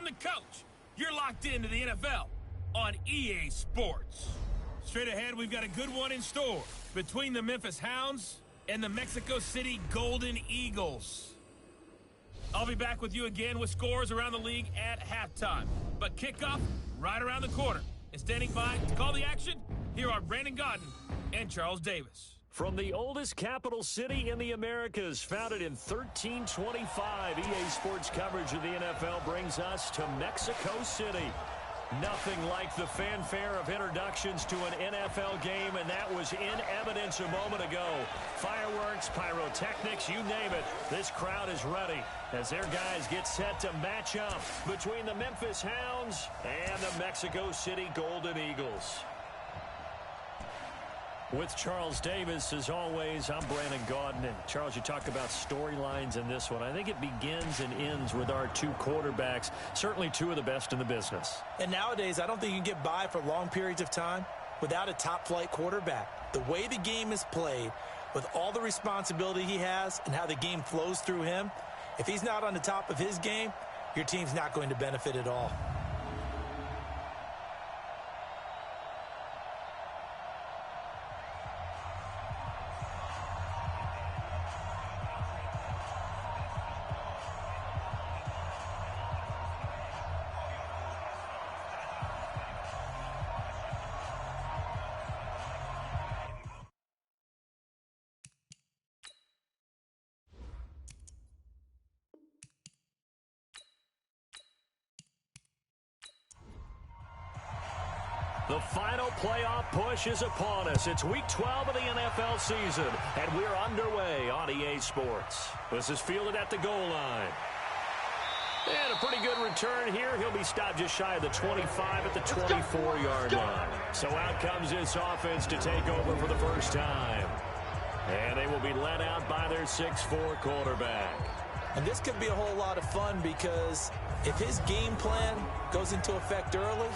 I'm the coach. You're locked into the NFL on EA Sports. Straight ahead, we've got a good one in store between the Memphis Hounds and the Mexico City Golden Eagles. I'll be back with you again with scores around the league at halftime. But kickoff right around the corner. And standing by to call the action, here are Brandon Godden and Charles Davis. From the oldest capital city in the Americas, founded in 1325, EA Sports coverage of the NFL brings us to Mexico City. Nothing like the fanfare of introductions to an NFL game, and that was in evidence a moment ago. Fireworks, pyrotechnics, you name it. This crowd is ready as their guys get set to match up between the Memphis Hounds and the Mexico City Golden Eagles. With Charles Davis, as always, I'm Brandon Godden. And Charles, you talk about storylines in this one. I think it begins and ends with our two quarterbacks, certainly two of the best in the business. And nowadays, I don't think you can get by for long periods of time without a top-flight quarterback. The way the game is played, with all the responsibility he has and how the game flows through him, if he's not on the top of his game, your team's not going to benefit at all. The final playoff push is upon us. It's Week 12 of the NFL season, and we're underway on EA Sports. This is fielded at the goal line. And a pretty good return here. He'll be stopped just shy of the 25 at the 24-yard line. So out comes this offense to take over for the first time. And they will be led out by their 6'4 quarterback. And this could be a whole lot of fun because if his game plan goes into effect early,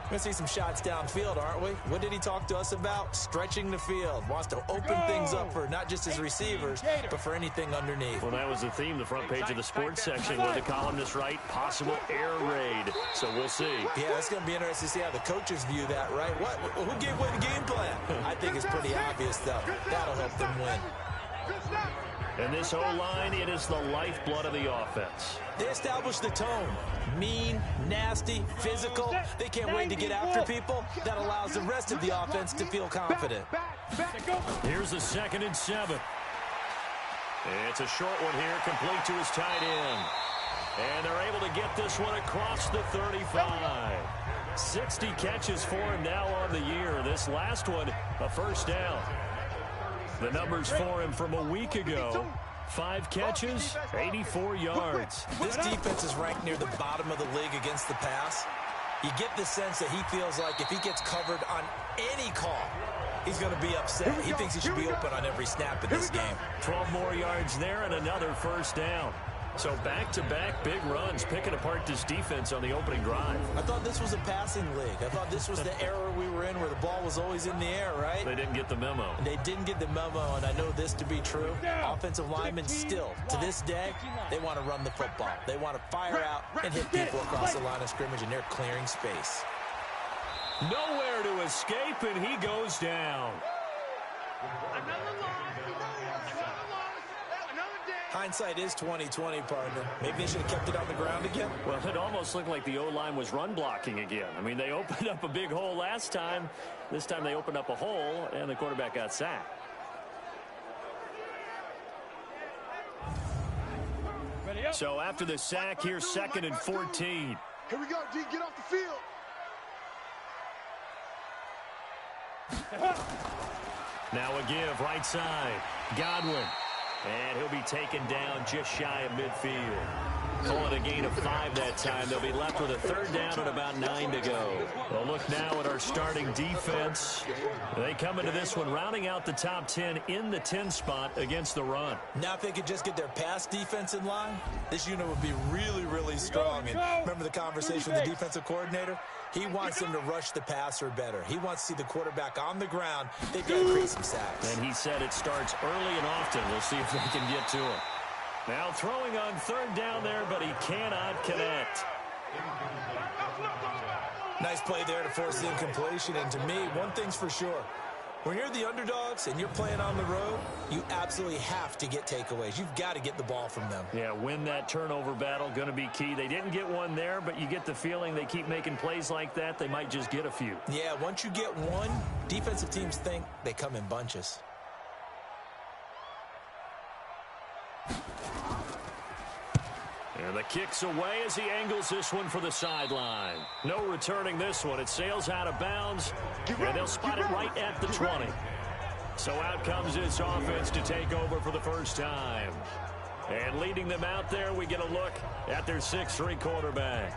we're going to see some shots downfield, aren't we? What did he talk to us about? Stretching the field. Wants to open things up for not just his receivers, but for anything underneath. Well, that was the theme, the front page of the sports section, where the columnist write possible air raid. So we'll see. Yeah, it's going to be interesting to see how the coaches view that, right? Who gave away the game plan? I think it's pretty obvious, though. That'll help them win. And this O-line, it is the lifeblood of the offense. They establish the tone. Mean, nasty, physical. They can't wait to get after people. That allows the rest of the offense to feel confident. Here's the 2nd and 7. It's a short one here, complete to his tight end. And they're able to get this one across the 35. 60 catches for him now on the year. This last one, a first down. The numbers for him from a week ago. 5 catches, 84 yards. This defense is ranked near the bottom of the league against the pass. You get the sense that he feels like if he gets covered on any call, he's going to be upset. He thinks he should be open on every snap in this game. 12 more yards there and another first down. So back-to-back big runs, picking apart this defense on the opening drive. I thought this was a passing league. I thought this was the era we were in where the ball was always in the air, right? They didn't get the memo. They didn't get the memo, and I know this to be true. Offensive linemen still, to this day, they want to run the football. They want to fire out and hit people across the line of scrimmage, and they're clearing space. Nowhere to escape, and he goes down. Hindsight is 20/20, partner. Maybe they should have kept it on the ground again. Well, it almost looked like the O-line was run blocking again. I mean, they opened up a big hole last time. This time they opened up a hole, and the quarterback got sacked. So after the sack, here's 2nd and 14. Here we go, D. Get off the field. Now a give, right side. Godwin. And he'll be taken down just shy of midfield. Call it a gain of 5 that time. They'll be left with a 3rd down and about 9 to go. Well, look now at our starting defense. They come into this one rounding out the top 10 in the 10 spot against the run. Now if they could just get their pass defense in line, this unit would be really, really strong. And remember the conversation with the defensive coordinator? He wants them to rush the passer better. He wants to see the quarterback on the ground. They've got to create some sacks. And he said it starts early and often. We'll see if they can get to him. Now throwing on 3rd down there, but he cannot connect. Nice play there to force the incompletion. And to me, one thing's for sure. When you're the underdogs and you're playing on the road, you absolutely have to get takeaways. You've got to get the ball from them. Yeah, win that turnover battle, going to be key. They didn't get one there, but you get the feeling they keep making plays like that, they might just get a few. Yeah, once you get one, defensive teams think they come in bunches. And the kick's away as he angles this one for the sideline. No returning this one. It sails out of bounds, and they'll spot it right at the 20. So out comes this offense to take over for the first time. And leading them out there, we get a look at their 6'3" quarterback.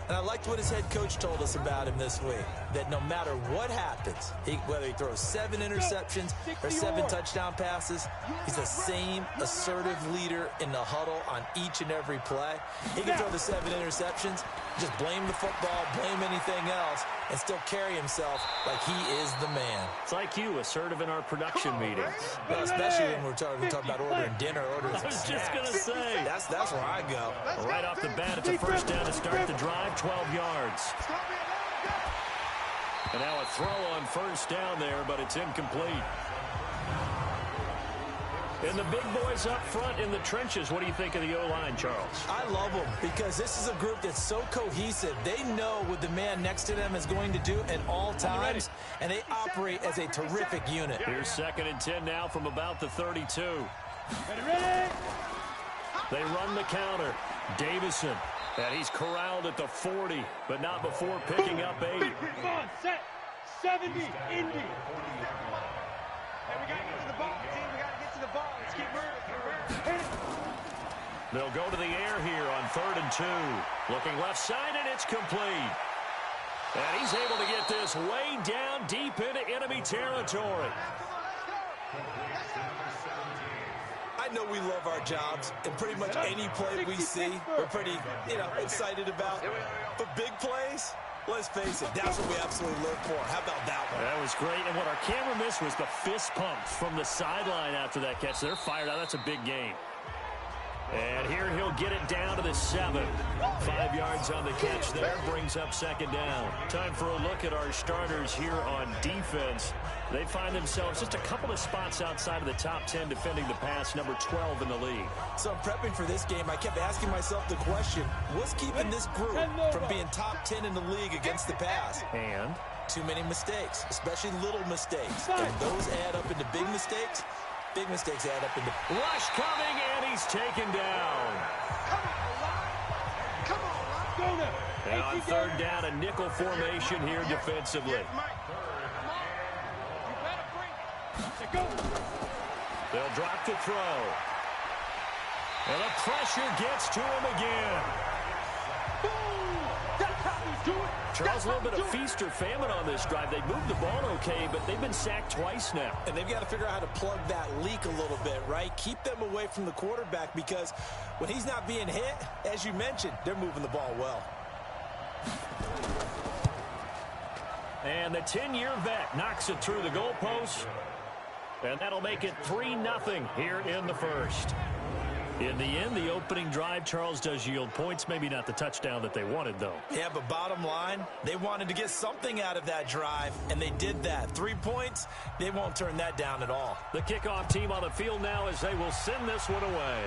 And I liked what his head coach told us about him this week, that no matter what happens, whether he throws 7 interceptions or 7 touchdown passes, he's the same assertive leader in the huddle on each and every play. He can throw the 7 interceptions, just blame the football, blame anything else, and still carry himself like he is the man. It's like you, assertive in our production meetings. Well, especially when we're talking about ordering dinner, ordering some I was snacks. just going to say. That's where I go. Right off the bat, it's a first down to start the drive, 12 yards. And now a throw on first down there, but it's incomplete. And the big boys up front in the trenches, what do you think of the O-line, Charles? I love them because this is a group that's so cohesive. They know what the man next to them is going to do at all times, and they operate as a terrific unit. Here's 2nd and 10 now from about the 32. They run the counter. Davison, and he's corralled at the 40, but not before picking up 8. Come on, set. 70, Indy. Hey, we got to get to the ball, team. We got to get to the ball. Let's keep moving. They'll go to the air here on 3rd and 2. Looking left side, and it's complete. And he's able to get this way down deep into enemy territory. I know we love our jobs, and pretty much any play we see, we're pretty, excited about. But big plays, let's face it, that's what we absolutely live for. How about that one? That was great, and what our camera missed was the fist pumps from the sideline after that catch. They're fired out. That's a big game. And here he'll get it down to the 7. 5 yards on the catch there, brings up 2nd down. Time for a look at our starters here on defense. They find themselves just a couple of spots outside of the top 10 defending the pass, number 12 in the league. So I'm prepping for this game. I kept asking myself the question, what's keeping this group from being top 10 in the league against the pass? And too many mistakes, especially little mistakes. And those add up into big mistakes. Big mistakes add up into... Rush coming, and he's taken down. Come on, go now. And on 3rd down, a nickel formation here defensively. They'll drop the throw. And the pressure gets to him again. Charles, a little bit of feast or famine on this drive. They moved the ball okay, but they've been sacked twice now. And they've got to figure out how to plug that leak a little bit, right? Keep them away from the quarterback because when he's not being hit, as you mentioned, they're moving the ball well. And the 10-year vet knocks it through the goalpost. And that'll make it 3-0 here in the first. In the end, the opening drive, Charles, does yield points. Maybe not the touchdown that they wanted, though. Yeah, but bottom line, they wanted to get something out of that drive, and they did that. 3 points, they won't turn that down at all. The kickoff team on the field now as they will send this one away.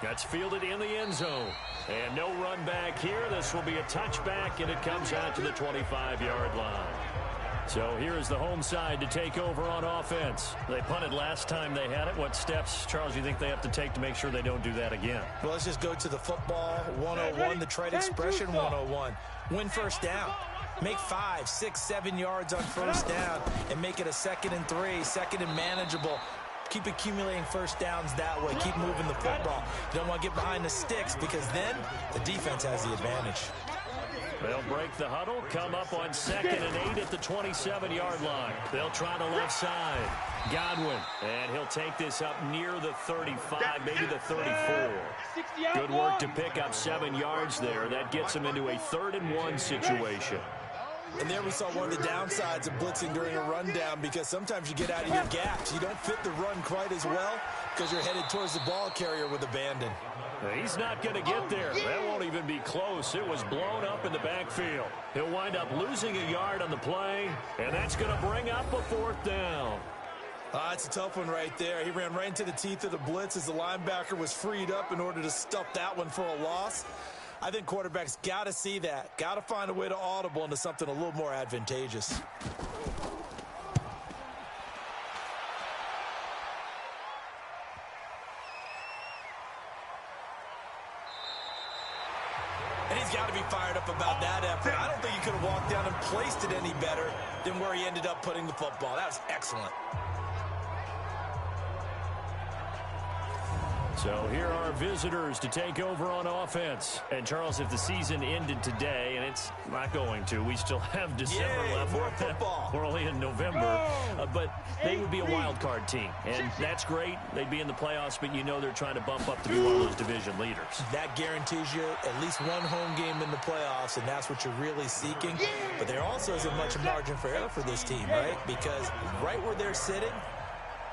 That's fielded in the end zone. And no run back here. This will be a touchback, and it comes out to the 25-yard line. So here is the home side to take over on offense. They punted last time they had it. What steps, Charles, you think they have to take to make sure they don't do that again? Well, let's just go to the football 101, the trade expression 101. Win first down. Make 5, 6, 7 yards on first down and make it a 2nd and 3, 2nd and manageable. Keep accumulating first downs that way. Keep moving the football. You don't want to get behind the sticks because then the defense has the advantage. They'll break the huddle, come up on 2nd and 8 at the 27-yard line. They'll try the left side. Godwin, and he'll take this up near the 35, maybe the 34. Good work to pick up 7 yards there. That gets him into a 3rd and 1 situation. And there we saw one of the downsides of blitzing during a rundown because sometimes you get out of your gaps. You don't fit the run quite as well. because you're headed towards the ball carrier with abandon. He's not going to get there. That won't even be close. It was blown up in the backfield. He'll wind up losing a yard on the play, and that's going to bring up a 4th down. It's a tough one right there. He ran right into the teeth of the blitz as the linebacker was freed up in order to stuff that one for a loss. I think quarterbacks got to see that. Got to find a way to audible into something a little more advantageous. And he's got to be fired up about that effort. I don't think he could have walked down and placed it any better than where he ended up putting the football. That was excellent. So here are visitors to take over on offense. And, Charles, if the season ended today, and it's not going to, we still have December left. More football. We're only in November. But they would be a wild card team. And that's great. They'd be in the playoffs, but you know they're trying to bump up to be one of those division leaders. That guarantees you at least one home game in the playoffs, and that's what you're really seeking. But there also isn't much margin for error for this team, right? Because right where they're sitting,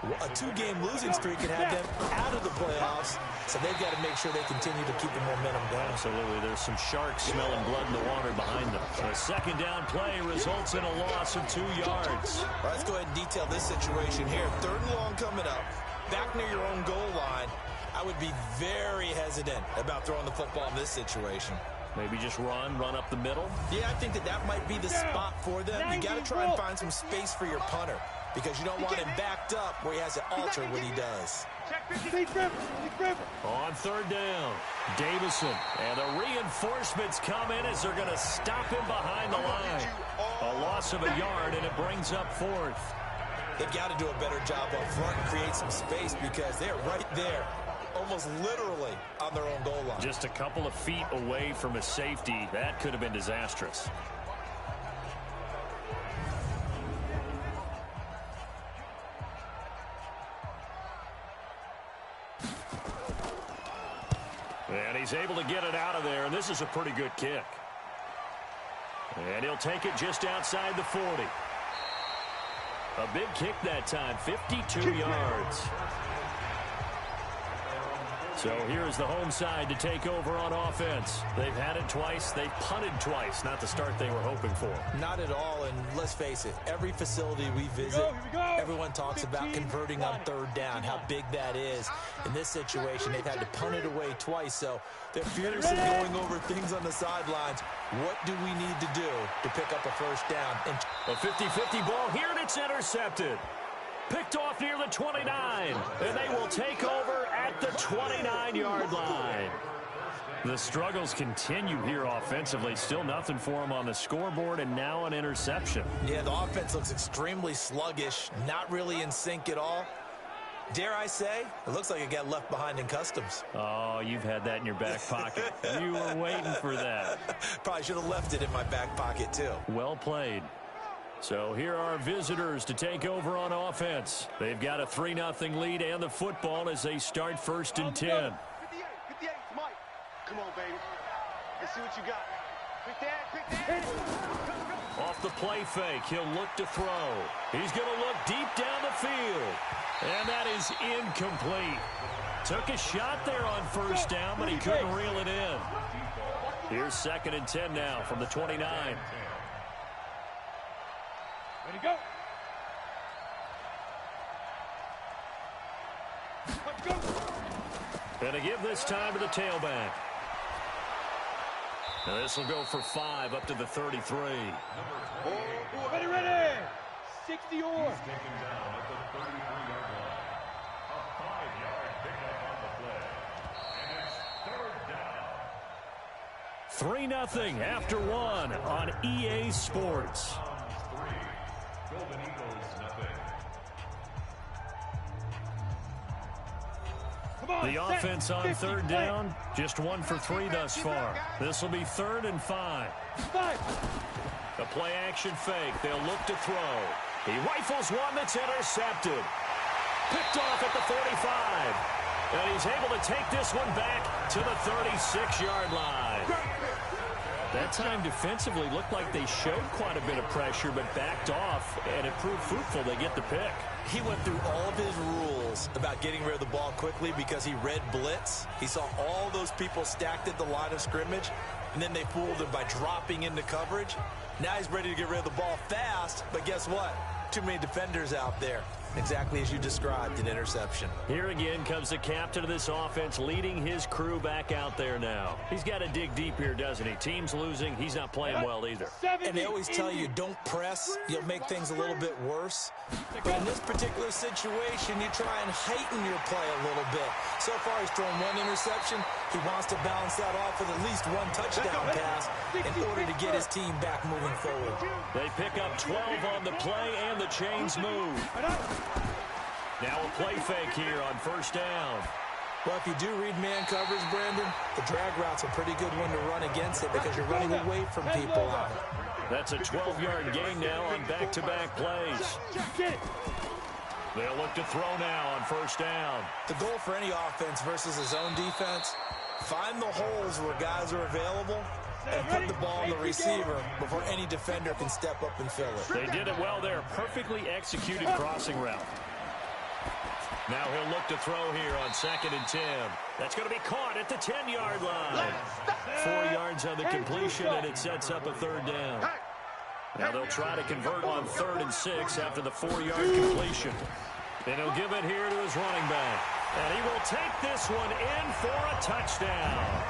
a 2-game losing streak can have them out of the playoffs, so they've got to make sure they continue to keep the momentum going. Absolutely. There's some sharks smelling blood in the water behind them. A 2nd down play results in a loss of 2 yards. Well, let's go ahead and detail this situation here. 3rd and long coming up, back near your own goal line. I would be very hesitant about throwing the football in this situation. Maybe just run up the middle? Yeah, I think that might be the spot for them. You got to try and find some space for your punter, because you don't want him backed up where he has to alter what he does. On 3rd down, Davison. And the reinforcements come in as they're going to stop him behind the line. A loss of a yard, and it brings up 4th. They've got to do a better job up front and create some space, because they're right there, almost literally on their own goal line. Just a couple of feet away from a safety. That could have been disastrous. And he's able to get it out of there, and this is a pretty good kick. And he'll take it just outside the 40. A big kick that time, 52 yards. So here's the home side to take over on offense. They've had it twice. They've punted twice. Not the start they were hoping for. Not at all, and let's face it, every facility we visit, everyone talks about converting on 3rd down, how big that is. In this situation, they've had to punt it away twice, so they're furiously going over things on the sidelines. What do we need to do to pick up a 1st down? And a 50-50 ball here, and it's intercepted. Picked off near the 29, and they will take over at the 29-yard line. The struggles continue here offensively. Still nothing for them on the scoreboard, and now an interception. Yeah, the offense looks extremely sluggish, not really in sync at all. Dare I say, it looks like it got left behind in customs. Oh, you've had that in your back pocket. You were waiting for that. Probably should have left it in my back pocket, too. Well played. So here are visitors to take over on offense. They've got a 3-0 lead and the football as they start 1st and 10. 58, Mike. Come on, baby. Let's see what you got. Pick that. Off the play fake, he'll look to throw. He's going to look deep down the field. And that is incomplete. Took a shot there on 1st down, but he couldn't reel it in. Here's 2nd and 10 now from the 29. Ready, go. Let's go. And to give this time to the tailback. Now this will go for 5 up to the 33. Ready. 60 or. 3-0 after 1 on EA Sports. The offense on 3rd down, just 1 for 3 thus far. This will be 3rd and 5. A play action fake. They'll look to throw. He rifles one that's intercepted. Picked off at the 45. And he's able to take this one back to the 36-yard line. That time defensively looked like they showed quite a bit of pressure, but backed off, and it proved fruitful. They get the pick. He went through all of his rules about getting rid of the ball quickly because he read blitz. He saw all those people stacked at the line of scrimmage, and then they fooled him by dropping into coverage. Now he's ready to get rid of the ball fast, but guess what? Too many defenders out there. Exactly as you described, an interception. Here again comes the captain of this offense leading his crew back out there now. He's got to dig deep here, doesn't he? Team's losing. He's not playing well either. And they always tell you, don't press. You'll make things a little bit worse. But in this particular situation, you try and heighten your play a little bit. So far, he's thrown one interception. He wants to balance that off with at least one touchdown pass in order to get his team back moving forward. They pick up 12 on the play, and the chains move. Now a play fake here on first down. Well, if you do read man coverage, Brandon, the drag route's a pretty good one to run against it because you're running away from people out. That's a 12-yard gain now on back-to-back plays. They'll look to throw now on first down. The goal for any offense versus a zone defense, find the holes where guys are available and put the ball on the receiver before any defender can step up and fill it. They did it well there. Perfectly executed crossing route. Now he'll look to throw here on 2nd and 10. That's going to be caught at the 10-yard line. 4 yards on the completion, and it sets up a third down. Now they'll try to convert on 3rd and 6 after the 4-yard completion. And he'll give it here to his running back. And he will take this one in for a touchdown.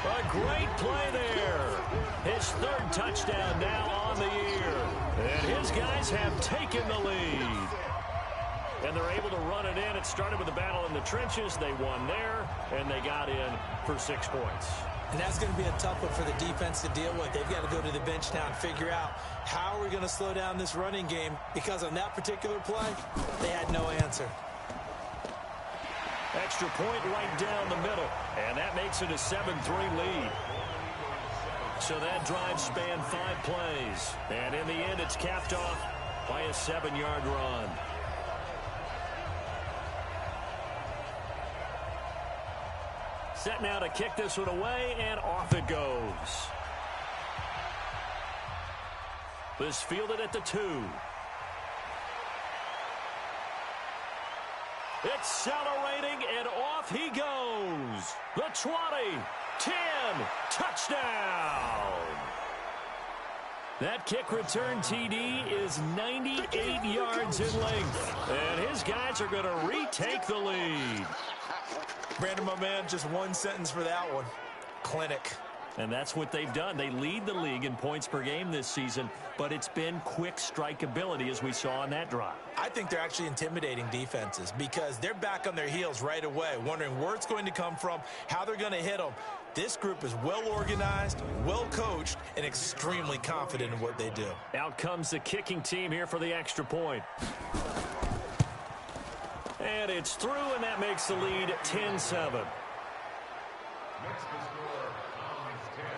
A great play there. His 3rd touchdown now on the year. And his guys have taken the lead. And they're able to run it in. It started with a battle in the trenches. They won there, and they got in for 6 points. And that's going to be a tough one for the defense to deal with. They've got to go to the bench now and figure out how are we going to slow down this running game, because on that particular play, they had no answer. Extra point right down the middle, and that makes it a 7-3 lead. So that drive spanned 5 plays, and in the end, it's capped off by a 7-yard run. Set now to kick this one away, and off it goes. This fielded at the 2. Accelerating, and off he goes. The 20, 10, touchdown. That kick return TD is 98 yards in length, and his guys are going to retake the lead. Brandon, my man, just one sentence for that one. Clinic. And that's what they've done. They lead the league in points per game this season, but it's been quick strike ability as we saw on that drive. I think they're actually intimidating defenses because they're back on their heels right away, wondering where it's going to come from, how they're going to hit them. This group is well organized, well coached, and extremely confident in what they do. Out comes the kicking team here for the extra point. And it's through, and that makes the lead 10-7.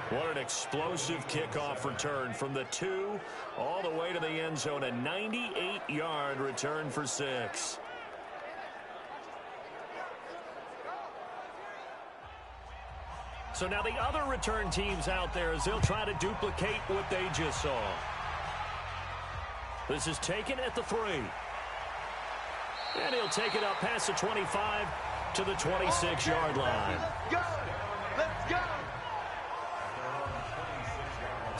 What an explosive kickoff return from the 2 all the way to the end zone. A 98-yard return for 6. So now the other return teams out there as they'll try to duplicate what they just saw. This is taken at the 3. And he'll take it up past the 25 to the 26-yard line. Let's go! Let's go!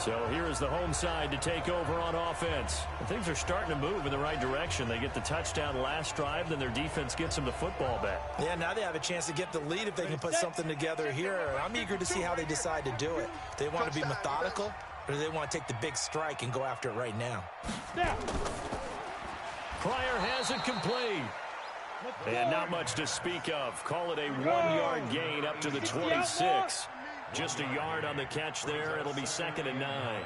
So here is the home side to take over on offense. And things are starting to move in the right direction. They get the touchdown last drive, then their defense gets them the football back. Yeah, now they have a chance to get the lead if they can put something together here. I'm eager to see how they decide to do it. Do they want to be methodical, or do they want to take the big strike and go after it right now? Pryor has it complete. And not much to speak of. Call it a 1-yard gain up to the 26. Just a yard on the catch there. It'll be 2nd and 9.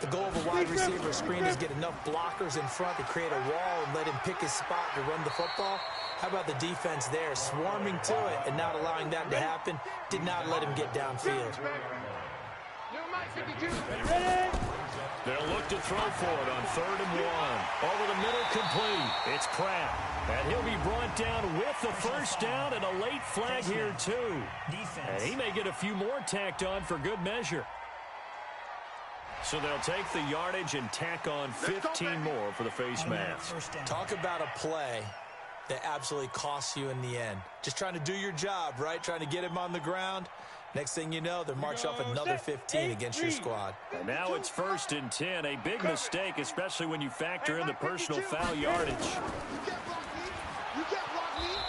The goal of a wide receiver screen is get enough blockers in front to create a wall and let him pick his spot to run the football. How about the defense there, swarming to it and not allowing that to happen? Did not let him get downfield. They'll look to throw for it on 3rd and 1. Over the middle, complete. It's Pratt. And he'll be brought down with the first down and a late flag here, too. And he may get a few more tacked on for good measure. So they'll take the yardage and tack on 15 more for the face mask. Talk about a play that absolutely costs you in the end. Just trying to do your job, right? Trying to get him on the ground. Next thing you know, they're marched off another 15 against your squad. And now it's 1st and 10. A big mistake, especially when you factor in the personal foul yardage.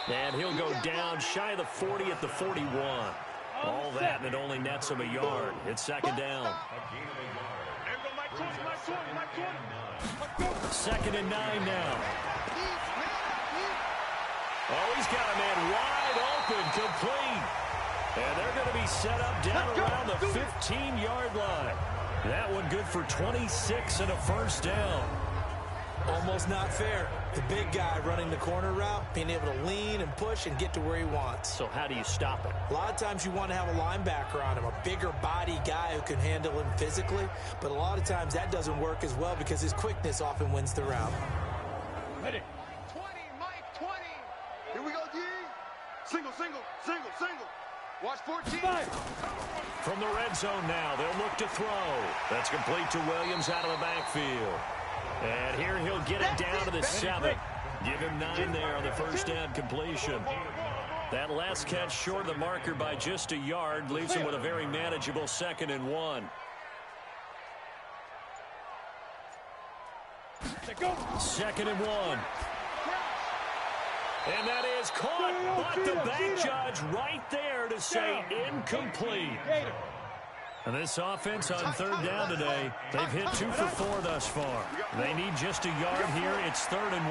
And he'll go down shy of the 40 at the 41. All that, and it only nets him a yard. It's 2nd down. 2nd and 9 now. Oh, he's got a man wide open, complete. And they're going to be set up down around the 15-yard line. That one good for 26 and a 1st down. Almost not fair. The big guy running the corner route, being able to lean and push and get to where he wants. So how do you stop it? A lot of times you want to have a linebacker on him, a bigger body guy who can handle him physically. But a lot of times that doesn't work as well because his quickness often wins the route. Ready. 20, Mike, 20. Here we go, D. Single, single, single, single. Watch 14. From the red zone now, they'll look to throw. That's complete to Williams out of the backfield. And here he'll get it down to the 7. Give him 9 there on the 1st down completion. That last catch short of the marker by just a yard leaves him with a very manageable 2nd and 1. 2nd and 1. And that is caught, but the back judge right there to say incomplete. And this offense on 3rd down today, they've hit 2 for 4 thus far. They need just a yard here. It's 3rd and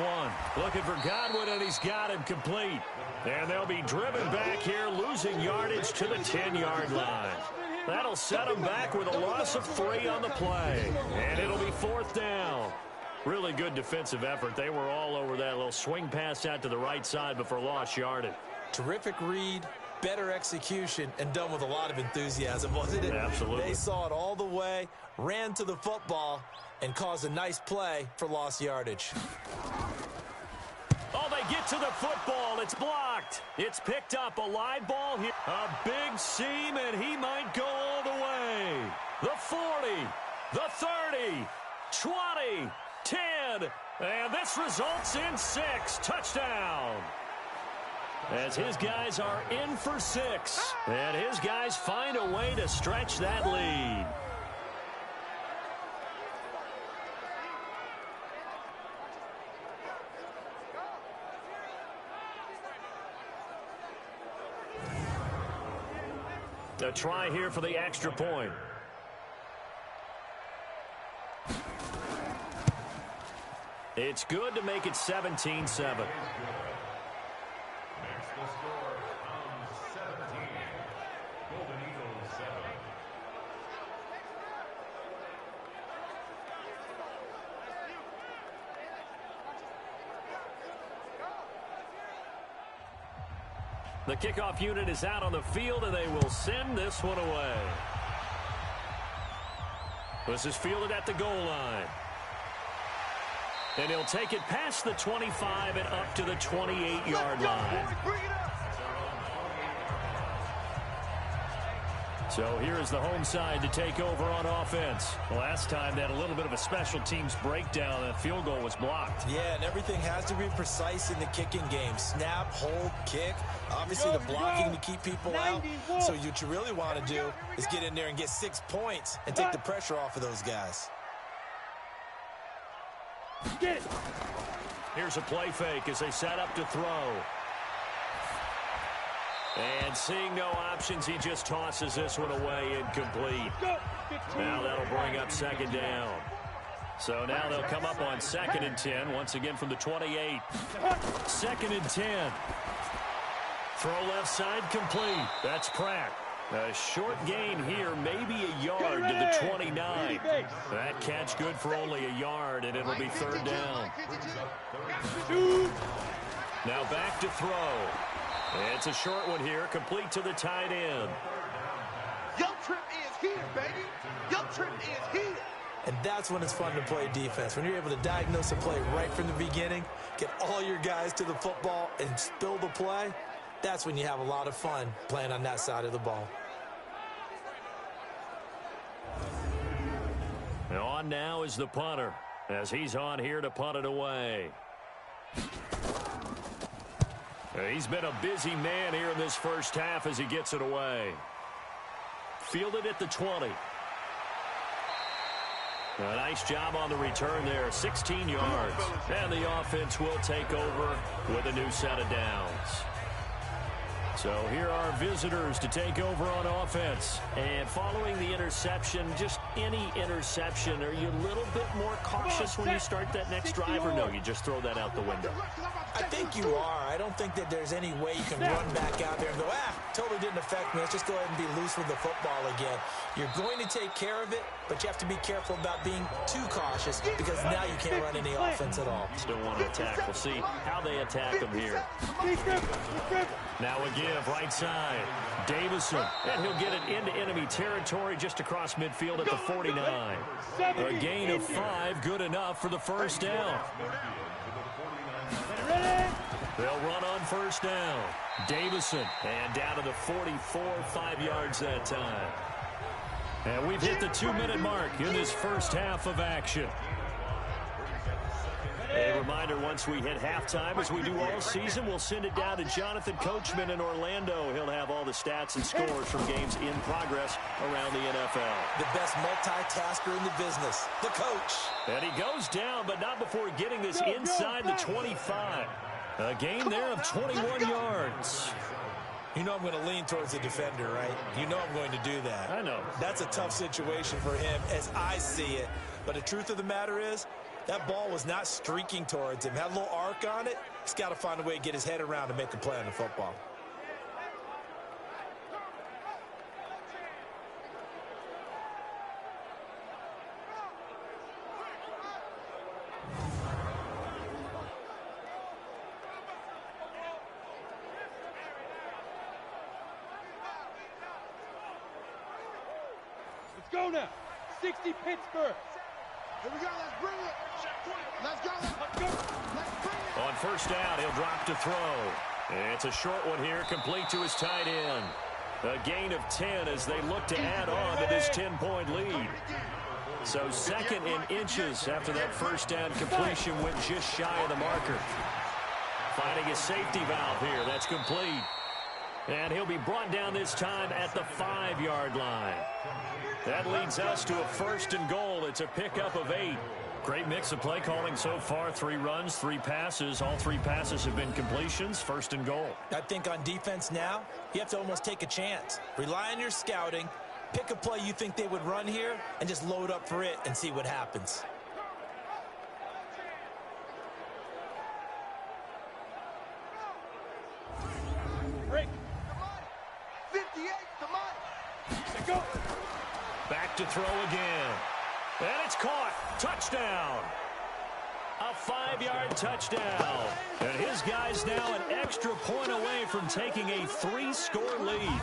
1. Looking for Godwin, and he's got him complete. And they'll be driven back here, losing yardage to the 10-yard line. That'll set them back with a loss of 3 on the play. And it'll be 4th down. Really good defensive effort. They were all over that little swing pass out to the right side before lost yardage. Terrific read, better execution, and done with a lot of enthusiasm, wasn't it? Absolutely. They saw it all the way, ran to the football, and caused a nice play for lost yardage. Oh, they get to the football. It's blocked. It's picked up. A live ball here. A big seam, and he might go all the way. The 40, the 30, 20, 10, and this results in 6. Touchdown. As his guys are in for 6. And his guys find a way to stretch that lead. A try here for the extra point. It's good to make it 17-7. The kickoff unit is out on the field, and they will send this one away. This is fielded at the goal line. And he'll take it past the 25 and up to the 28-yard line. So here is the home side to take over on offense. Last time they had a little bit of a special teams breakdown. That field goal was blocked. Yeah, and everything has to be precise in the kicking game. Snap, hold, kick. Obviously the blocking to keep people out. So what you really want to do is get in there and get 6 points and take the pressure off of those guys. Get it. Here's a play fake as they set up to throw. And seeing no options, he just tosses this one away incomplete. Now that'll bring up 2nd down. So now they'll come up on 2nd and 10, once again from the 28. 2nd and 10. Throw left side complete. That's Pratt. A short gain here, maybe a yard to the 29. That catch good for only a yard, and it'll be 3rd down. Now back to throw. It's a short one here, complete to the tight end. Young Trip is here, baby. Young Trip is here. And that's when it's fun to play defense. When you're able to diagnose a play right from the beginning, get all your guys to the football and spill the play, that's when you have a lot of fun playing on that side of the ball. on now is the punter, as he's on here to punt it away. He's been a busy man here in this first half as he gets it away. Fielded at the 20. A nice job on the return there, 16 yards. And the offense will take over with a new set of downs. So here are visitors to take over on offense. And following the interception, just any interception, are you a little bit more cautious when you start that next drive, or no, you just throw that out the window? I think you are. I don't think that there's any way you can run back out there and go, totally didn't affect me. Let's just go ahead and be loose with the football again. You're going to take care of it, but you have to be careful about being too cautious because now you can't run any offense at all. Still want to attack. We'll see how they attack them here. Now a give, right side. Davison, and he'll get it into enemy territory just across midfield at the 49. A gain of 5, good enough for the first down. They'll run on first down. Davison, and down to the 44, 5 yards that time. And we've hit the 2-minute mark in this first half of action. A reminder, once we hit halftime, as we do all season, we'll send it down to Jonathan Coachman in Orlando. He'll have all the stats and scores from games in progress around the NFL. The best multitasker in the business, the coach. And he goes down, but not before getting this inside the 25. A gain there of 21 yards. You know I'm going to lean towards the defender, right? You know I'm going to do that. I know. That's a tough situation for him as I see it. But the truth of the matter is, that ball was not streaking towards him. Had a little arc on it. He's got to find a way to get his head around and make a play on the football. Let's go now. 60 Pittsburgh. Here we go. Let's bring it. Let's go. Let's go. Let's bring it. On first down, he'll drop to throw. It's a short one here, complete to his tight end. A gain of 10 as they look to add on to this 10-point lead. So second in inches after that first down completion went just shy of the marker. Finding a safety valve here. That's complete. And he'll be brought down this time at the 5-yard line. That leads us to a 1st and goal. It's a pickup of 8. Great mix of play calling so far. 3 runs, 3 passes. All 3 passes have been completions. 1st and goal. I think on defense now, you have to almost take a chance. Rely on your scouting. Pick a play you think they would run here and just load up for it and see what happens. Break. 58 to Mike. Go. Back to throw again. And it's caught. Touchdown. A 5-yard touchdown. And his guy's now an extra point away from taking a 3-score lead.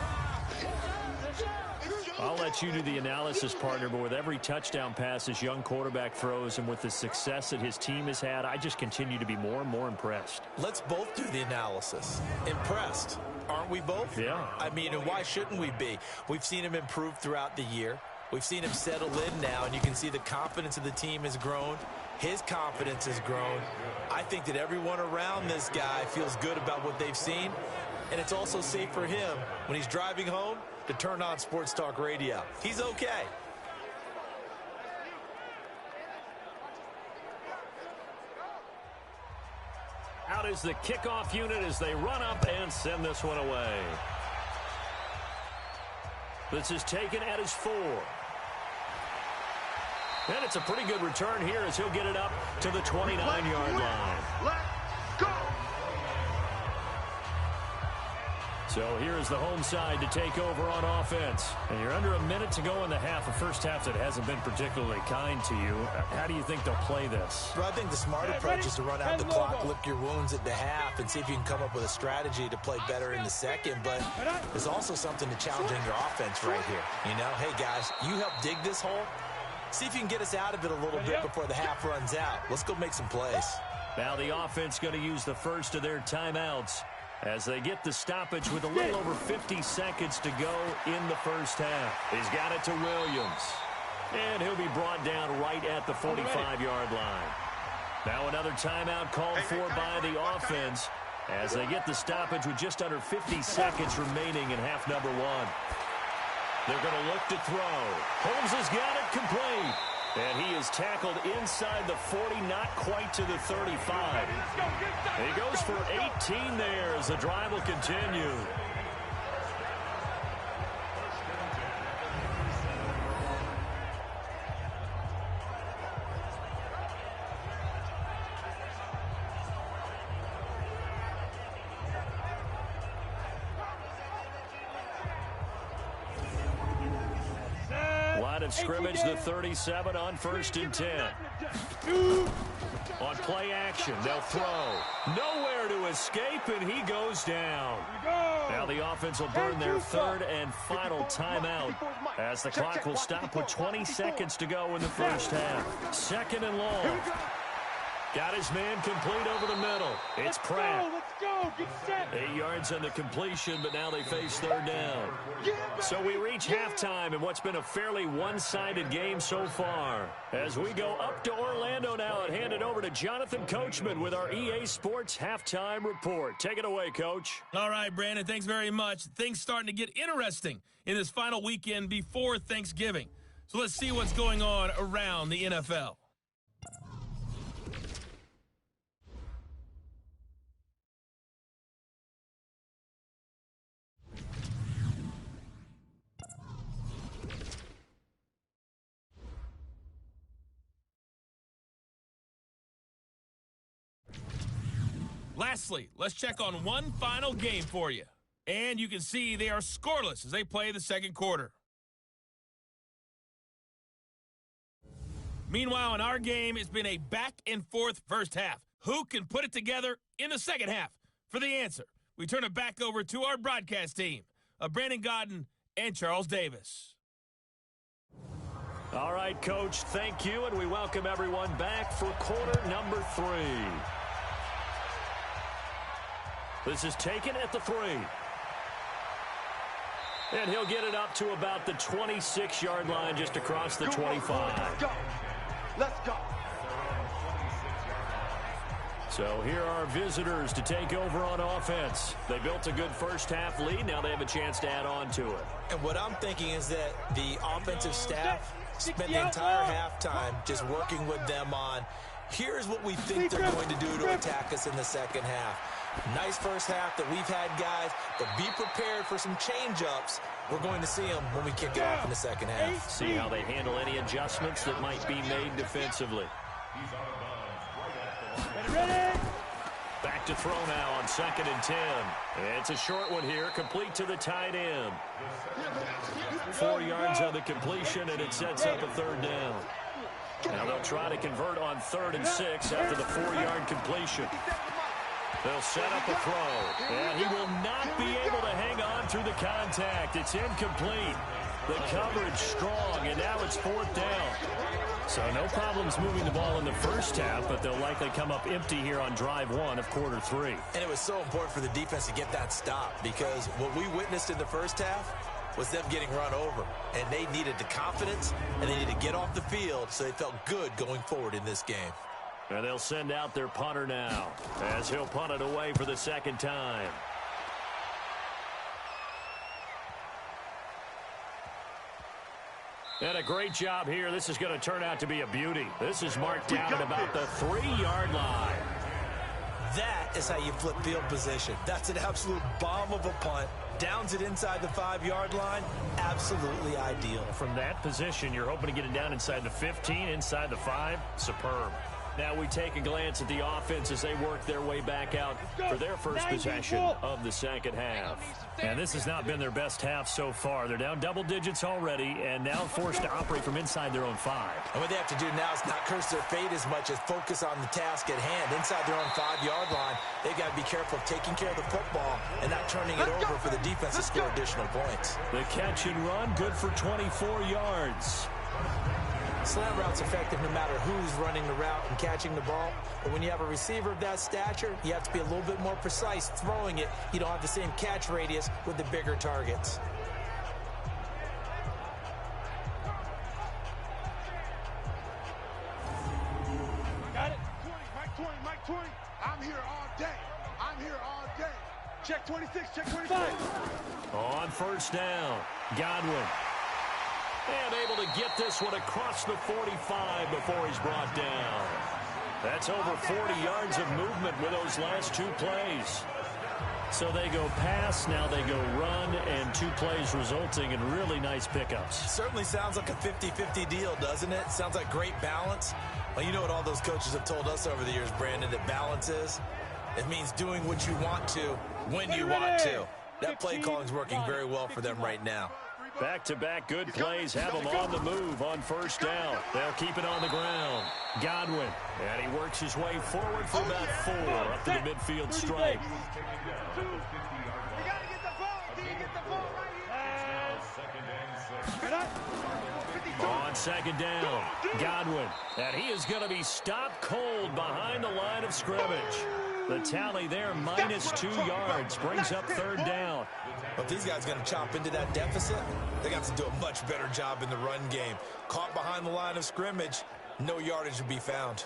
I'll let you do the analysis, partner, but with every touchdown pass this young quarterback throws and with the success that his team has had, I just continue to be more and more impressed. Let's both do the analysis. Impressed, aren't we both? Yeah. I mean, and why shouldn't we be? We've seen him improve throughout the year. We've seen him settle in now, and you can see the confidence of the team has grown. His confidence has grown. I think that everyone around this guy feels good about what they've seen, and it's also safe for him when he's driving home to turn on Sports Talk Radio. He's okay. Out is the kickoff unit as they run up and send this one away. This is taken at his 4. And it's a pretty good return here as he'll get it up to the 29-yard line. Let's go. So here's the home side to take over on offense. And you're under a minute to go in the half, a first half that hasn't been particularly kind to you. How do you think they'll play this? Well, I think the smart approach is to run out the clock, lick your wounds at the half, and see if you can come up with a strategy to play better in the second. But there's also something to challenging your offense right here. You know, hey, guys, you help dig this hole. See if you can get us out of it a little bit before the half runs out. Let's go make some plays. Now the offense going to use the first of their timeouts as they get the stoppage with a little over 50 seconds to go in the first half. He's got it to Williams. And he'll be brought down right at the 45-yard line. Now another timeout called for by the offense as they get the stoppage with just under 50 seconds remaining in half number one. They're going to look to throw. Holmes has got it complete. And he is tackled inside the 40, not quite to the 35. He goes for 18 there as the drive will continue. Line of scrimmage, the 37 on 1st and 10. On play action, they'll throw. Nowhere to escape, and he goes down. Now the offense will burn their third and final timeout as the clock will stop with 20 seconds to go in the first half. Second and long. Got his man complete over the middle. It's Pratt. Let's go. Get set. 8 yards on the completion, but now they face third down. So we reach halftime in what's been a fairly one-sided game so far. As we go up to Orlando now and hand it over to Jonathan Coachman with our EA Sports Halftime Report. Take it away, Coach. All right, Brandon, thanks very much. Things starting to get interesting in this final weekend before Thanksgiving. So let's see what's going on around the NFL. Lastly, let's check on one final game for you. And you can see they are scoreless as they play the second quarter. Meanwhile, in our game, it's been a back-and-forth first half. Who can put it together in the second half? For the answer, we turn it back over to our broadcast team of Brandon Godden and Charles Davis. All right, Coach, thank you, and we welcome everyone back for quarter number 3. This is taken at the 3. And he'll get it up to about the 26-yard line just across the 25. Let's go. Let's go. So here are visitors to take over on offense. They built a good first-half lead. Now they have a chance to add on to it. And what I'm thinking is that the offensive staff spent the entire halftime just working with them on, here's what we think they're going to do to attack us in the second half. Nice first half that we've had, guys, but be prepared for some change-ups. We're going to see them when we kick it off in the second half. See how they handle any adjustments that might be made defensively. Ready? Back to throw now on 2nd and 10. It's a short one here, complete to the tight end. 4 yards on the completion, and it sets up a third down. Now they'll try to convert on 3rd and 6 after the 4-yard completion. They'll set up a throw, and he will not be able to hang on through the contact. It's incomplete. The coverage strong, and now it's 4th down. So no problems moving the ball in the first half, but they'll likely come up empty here on drive 1 of quarter 3. And it was so important for the defense to get that stop because what we witnessed in the first half was them getting run over. And they needed the confidence, and they needed to get off the field so they felt good going forward in this game. And they'll send out their punter now as he'll punt it away for the second time. And a great job here. This is going to turn out to be a beauty. This is marked down at about the 3-yard line. That is how you flip field position. That's an absolute bomb of a punt. Downs it inside the 5-yard line. Absolutely ideal. From that position, you're hoping to get it down inside the 15, inside the 5. Superb. Now we take a glance at the offense as they work their way back out for their first possession of the second half. And this has not been their best half so far. They're down double digits already and now forced to operate from inside their own 5. And what they have to do now is not curse their fate as much as focus on the task at hand. Inside their own 5-yard line, they've got to be careful of taking care of the football and not turning it over for the defense to score additional points. The catch and run, good for 24 yards. Slant route's effective no matter who's running the route and catching the ball. But when you have a receiver of that stature, you have to be a little bit more precise throwing it. You don't have the same catch radius with the bigger targets. 20. I'm here all day. I'm here all day. Check 26, check 26. On first down, Godwin. And able to get this one across the 45 before he's brought down. That's over 40 yards of movement with those last two plays. So they go pass, now they go run, and two plays resulting in really nice pickups. Certainly sounds like a 50-50 deal, doesn't it? Sounds like great balance. Well, you know what all those coaches have told us over the years, Brandon, that balance is? It means doing what you want to when you want to. That play calling is working very well for them right now. Back-to-back good plays have them on the move on first down. They'll keep it on the ground. Godwin, and he works his way forward for about 4 up to the midfield stripe. You got to get the ball. Do you get the ball right here? On second down, Godwin, and he is going to be stopped cold behind the line of scrimmage. The tally there, -2 yards, brings up third down. If these guys are going to chop into that deficit, they got to do a much better job in the run game. Caught behind the line of scrimmage, no yardage to be found.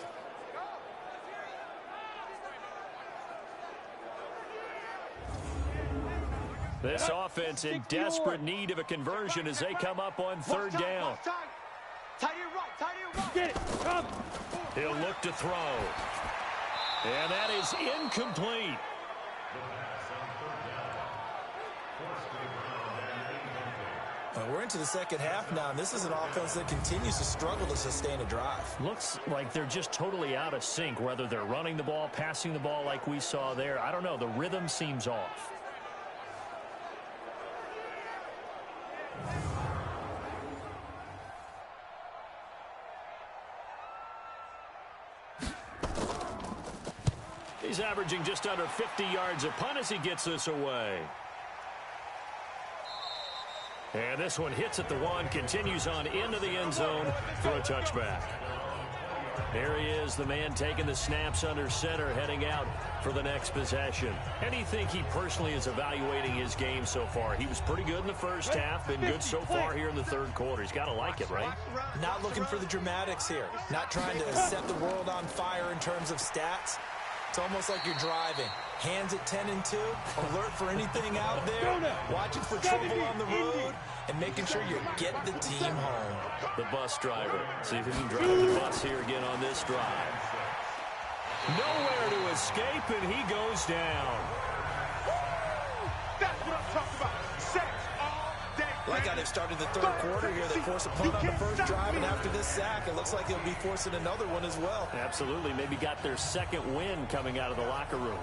This offense in desperate need of a conversion as they come up on third down. Get it. Come. He'll look to throw. And that is incomplete. We're into the second half now, and this is an offense that continues to struggle to sustain a drive. Looks like they're just totally out of sync, whether they're running the ball, passing the ball like we saw there. I don't know. The rhythm seems off. He's averaging just under 50 yards a punt as he gets this away. And this one hits at the 1, continues on into the end zone for a touchback. There he is, the man taking the snaps under center, heading out for the next possession. And you think he personally is evaluating his game so far? He was pretty good in the first half, been good so far here in the third quarter. He's got to like it, right? Not looking for the dramatics here. Not trying to set the world on fire in terms of stats. It's almost like you're driving. Hands at 10 and 2, alert for anything out there, watching for trouble on the road, and making sure you get the team home. The bus driver. See if he can drive the bus here again on this drive. Nowhere to escape, and he goes down. That's what I'm talking about. Sex all day. Like how they've started the third quarter here. They force a punt on the first drive, and after this sack, it looks like they'll be forcing another one as well. Absolutely. Maybe got their second win coming out of the locker room.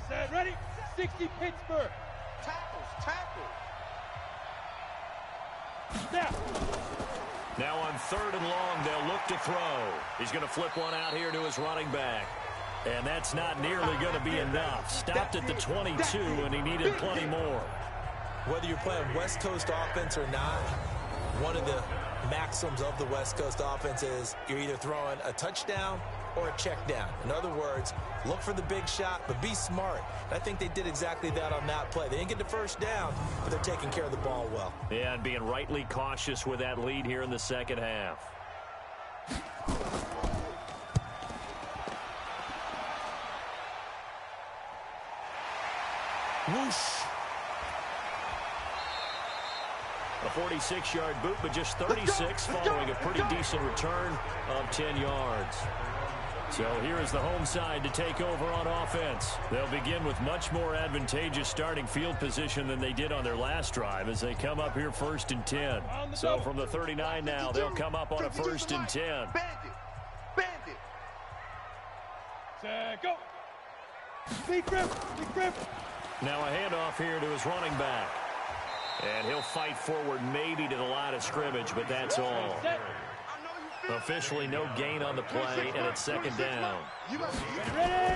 Set, ready? 60 Pittsburgh. Tackles. Snap. Now on third and long, they'll look to throw. He's going to flip one out here to his running back. And that's not nearly going to be enough. Stopped at the 22, and he needed plenty more. Whether you're playing West Coast offense or not, one of the maxims of the West Coast offense is you're either throwing a touchdown or a check down. In other words, look for the big shot, but be smart. And I think they did exactly that on that play. They didn't get the first down, but they're taking care of the ball well. Yeah, and being rightly cautious with that lead here in the second half. Whoosh. A 46-yard boot, but just 36 following a pretty decent return of 10 yards. So here is the home side to take over on offense. They'll begin with much more advantageous starting field position than they did on their last drive as they come up here first and 10. So from the 39 now, they'll come up on a first and 10. Bandit. Set, go. Big grip. Now a handoff here to his running back. And he'll fight forward maybe to the line of scrimmage, but that's all. Officially no gain on the play, and it's second down. Ready?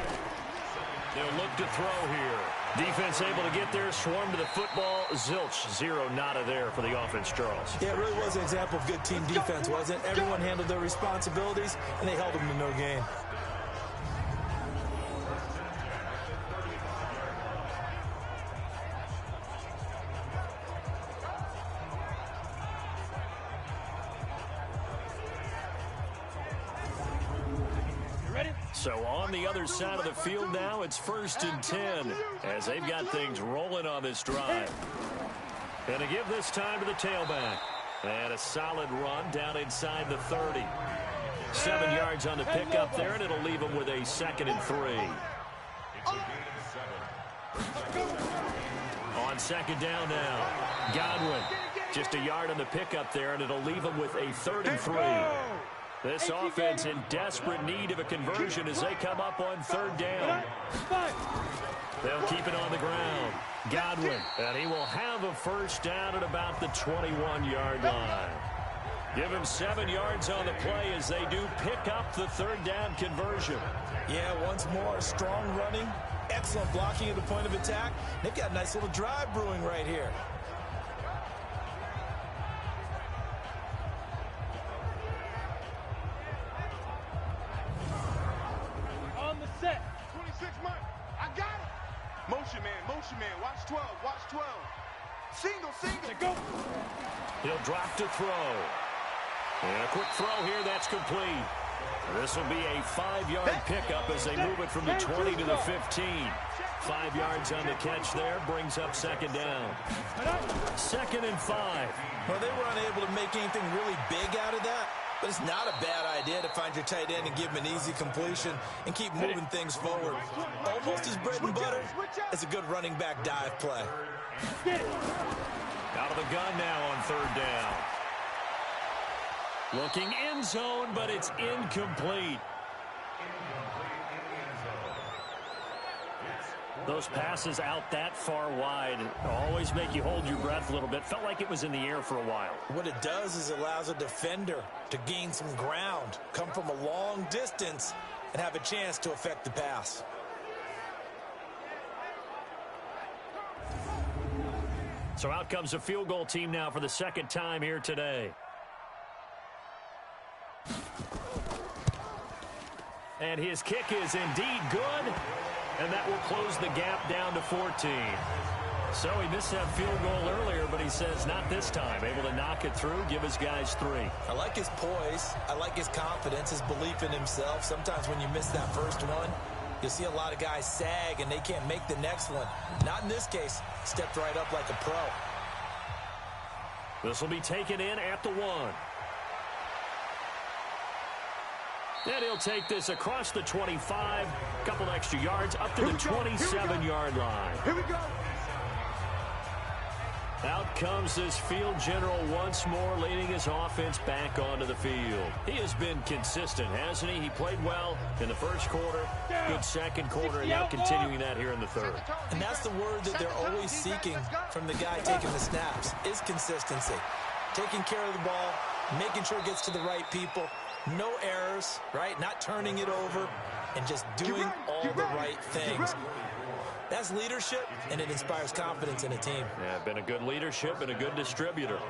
They'll look to throw here. Defense able to get there, swarm to the football. Zilch, zero, nada there for the offense, Charles. Yeah, it really was an example of good team defense, wasn't it? Everyone handled their responsibilities, and they held them to no gain. So on the other side of the field now, it's 1st and 10 as they've got things rolling on this drive. And to give this time to the tailback. And a solid run down inside the 30. 7 yards on the pickup there, and it'll leave them with a 2nd and 3. On 2nd down now, Godwin. Just a yard on the pickup there, and it'll leave them with a 3rd and 3. This offense in desperate need of a conversion as they come up on 3rd down. They'll keep it on the ground. Godwin, and he will have a 1st down at about the 21-yard line. Give him 7 yards on the play as they do pick up the 3rd down conversion. Yeah, once more, strong running, excellent blocking at the point of attack. They've got a nice little drive brewing right here. On the set. 26 months. I got it. Motion man, watch 12, watch 12. Single. Go. He'll drop to throw. And a quick throw here, that's complete. This will be a 5-yard pickup as they move it from the 20 to the 15. 5 yards on the catch there, brings up 2nd down. 2nd and 5. Well, they were unable to make anything really big out of that, but it's not a bad idea to find your tight end and give him an easy completion and keep moving things forward. Almost as bread and butter as a good running back dive play. Out of the gun now on 3rd down. Looking end zone, but it's incomplete. Those passes out that far wide always make you hold your breath a little bit. Felt like it was in the air for a while. What it does is it allows a defender to gain some ground, come from a long distance, and have a chance to affect the pass. So out comes a field goal team now for the 2nd time here today. And his kick is indeed good, and that will close the gap down to 14. So he missed that field goal earlier, but he says not this time. Able to knock it through, give his guys 3. I like his poise. I like his confidence, his belief in himself. Sometimes when you miss that first one, you'll see a lot of guys sag and they can't make the next one. Not in this case. Stepped right up like a pro. This will be taken in at the 1. And he'll take this across the 25, couple extra yards up to the 27-yard line. Here we go. Out comes this field general once more, leading his offense back onto the field. He has been consistent, hasn't he? He played well in the 1st quarter, good 2nd quarter, and now continuing that here in the 3rd. And that's the word that they're always seeking from the guy taking the snaps, is consistency. Taking care of the ball, making sure it gets to the right people, no errors, right? Not turning it over, and just doing all the right things. That's leadership, and it inspires confidence in a team. Yeah, been a good leadership and a good distributor.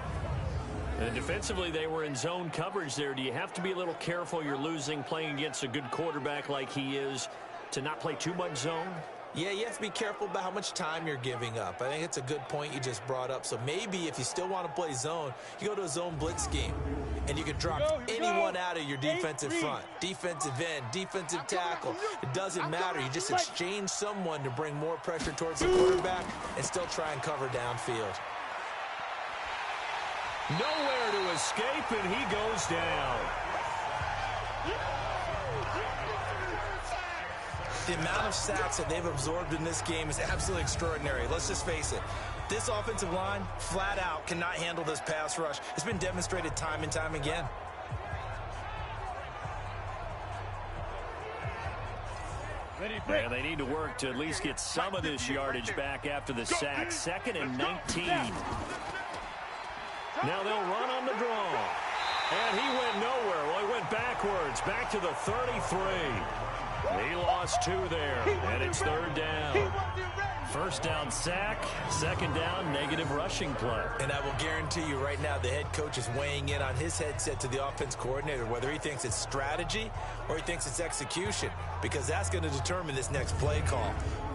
And defensively, they were in zone coverage there. Do you have to be a little careful? You're losing, playing against a good quarterback like he is, to not play too much zone? Yeah, you have to be careful about how much time you're giving up. I think it's a good point you just brought up. So maybe if you still want to play zone, you go to a zone blitz scheme, and you can drop anyone out of your defensive front, defensive end, defensive tackle. It doesn't matter. You just exchange someone to bring more pressure towards the quarterback and still try and cover downfield. Nowhere to escape, and he goes down. The amount of sacks that they've absorbed in this game is absolutely extraordinary. Let's just face it. This offensive line, flat out, cannot handle this pass rush. It's been demonstrated time and time again. And they need to work to at least get some of this yardage back after the sack. 2nd and 19. Now they'll run on the draw. And he went nowhere. Well, he went backwards, back to the 33. He lost 2 there, and it's 3rd down. 1st down sack, 2nd down negative rushing play. And I will guarantee you right now the head coach is weighing in on his headset to the offense coordinator, whether he thinks it's strategy or he thinks it's execution, because that's going to determine this next play call.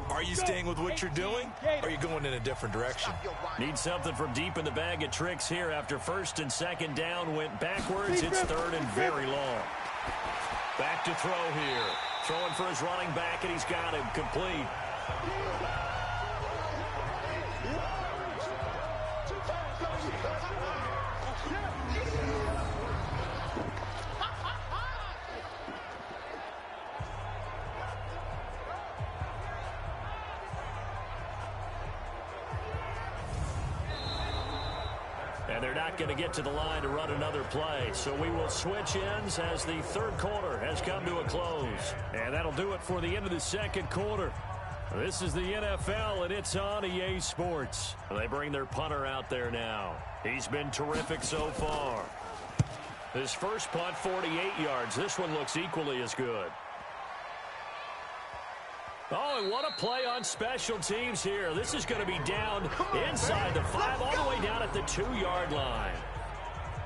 Are you staying with what you're doing, or are you going in a different direction? Need something from deep in the bag of tricks here after 1st and 2nd down went backwards. It's 3rd and very long. Back to throw here. Throwing for his running back, and he's got him complete. And they're not going to get to the line to run another play. So we will switch ends as the third quarter has come to a close. And that'll do it for the end of the second quarter. This is the NFL, and it's on EA Sports. They bring their punter out there now. He's been terrific so far. His first punt, 48 yards. This one looks equally as good. Oh, and what a play on special teams here. This is going to be down inside the 5, all the way down at the 2-yard line.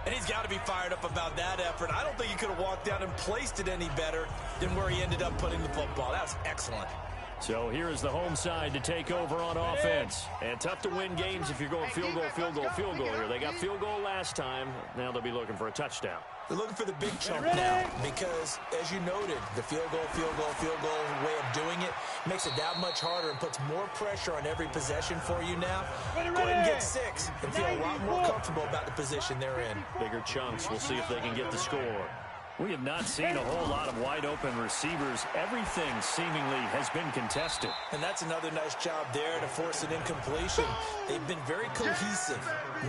And he's got to be fired up about that effort. I don't think he could have walked down and placed it any better than where he ended up putting the football. That was excellent. So here is the home side to take over on offense. And tough to win games if you're going field goal, field goal, field goal here. They got field goal last time. Now they'll be looking for a touchdown. They're looking for the big chunk now because, as you noted, the field goal way of doing it makes it that much harder and puts more pressure on every possession for you now. Go ahead and get 6 and feel a lot more comfortable about the position they're in. Bigger chunks. We'll see if they can get the score. We have not seen a whole lot of wide-open receivers. Everything seemingly has been contested. And that's another nice job there to force an incompletion. They've been very cohesive,